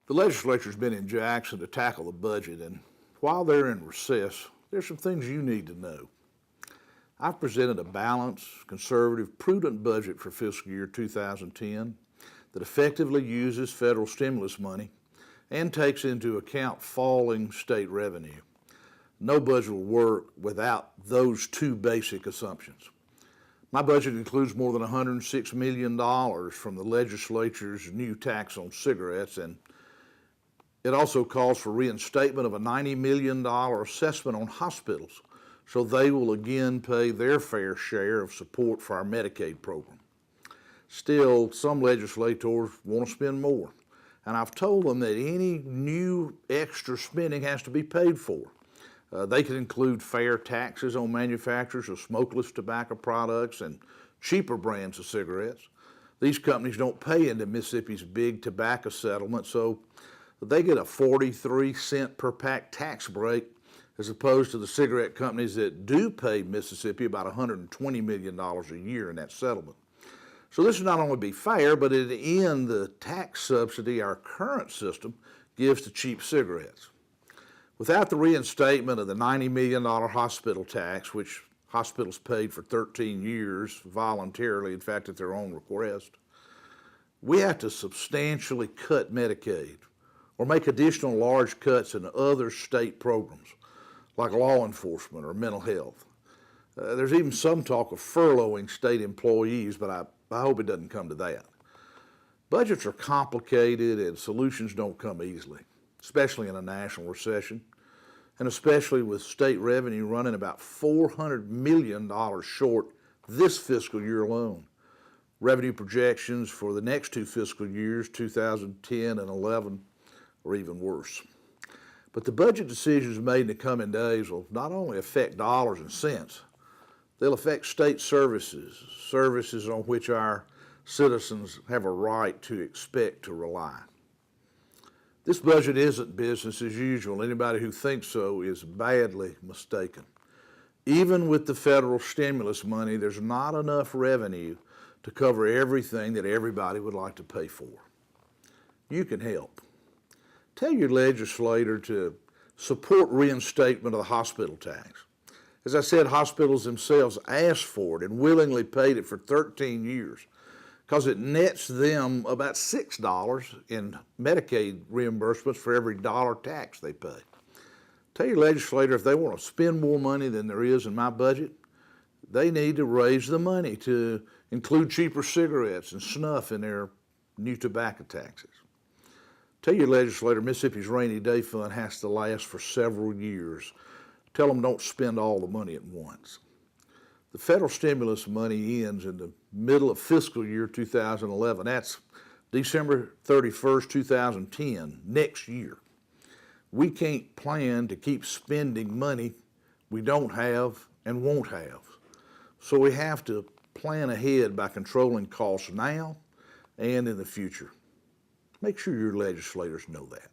The legislature's been in Jackson to tackle the budget, and while they're in recess, there's some things you need to know. I've presented a balanced, conservative, prudent budget for fiscal year 2010 that effectively uses federal stimulus money and takes into account falling state revenue. No budget will work without those two basic assumptions. My budget includes more than $106 million from the legislature's new tax on cigarettes, and it also calls for reinstatement of a $90 million assessment on hospitals so they will again pay their fair share of support for our Medicaid program. Still, some legislators want to spend more, and I've told them that any new extra spending has to be paid for. They can include fair taxes on manufacturers of smokeless tobacco products and cheaper brands of cigarettes. These companies don't pay into Mississippi's big tobacco settlement, so they get a 43-cent per pack tax break as opposed to the cigarette companies that do pay Mississippi about $120 million a year in that settlement. So this will not only be fair, but it'll end the tax subsidy our current system gives to cheap cigarettes. Without the reinstatement of the $90 million hospital tax, which hospitals paid for 13 years voluntarily, in fact at their own request, we have to substantially cut Medicaid or make additional large cuts in other state programs like law enforcement or mental health. There's even some talk of furloughing state employees, but I hope it doesn't come to that. Budgets are complicated and solutions don't come easily, especially in a national recession, and especially with state revenue running about $400 million short this fiscal year alone. Revenue projections for the next two fiscal years, 2010 and 11, are even worse. But the budget decisions made in the coming days will not only affect dollars and cents, they'll affect state services on which our citizens have a right to expect to rely. This budget isn't business as usual. Anybody who thinks so is badly mistaken. Even with the federal stimulus money, there's not enough revenue to cover everything that everybody would like to pay for. You can help. Tell your legislator to support reinstatement of the hospital tax. As I said, hospitals themselves asked for it and willingly paid it for 13 years because it nets them about $6 in Medicaid reimbursements for every dollar tax they pay. Tell your legislator if they want to spend more money than there is in my budget, they need to raise the money to include cheaper cigarettes and snuff in their new tobacco taxes. Tell your legislator Mississippi's rainy day fund has to last for several years. Tell them don't spend all the money at once. The federal stimulus money ends in the middle of fiscal year 2011. That's December 31st, 2010, next year. We can't plan to keep spending money we don't have and won't have. So we have to plan ahead by controlling costs now and in the future. Make sure your legislators know that.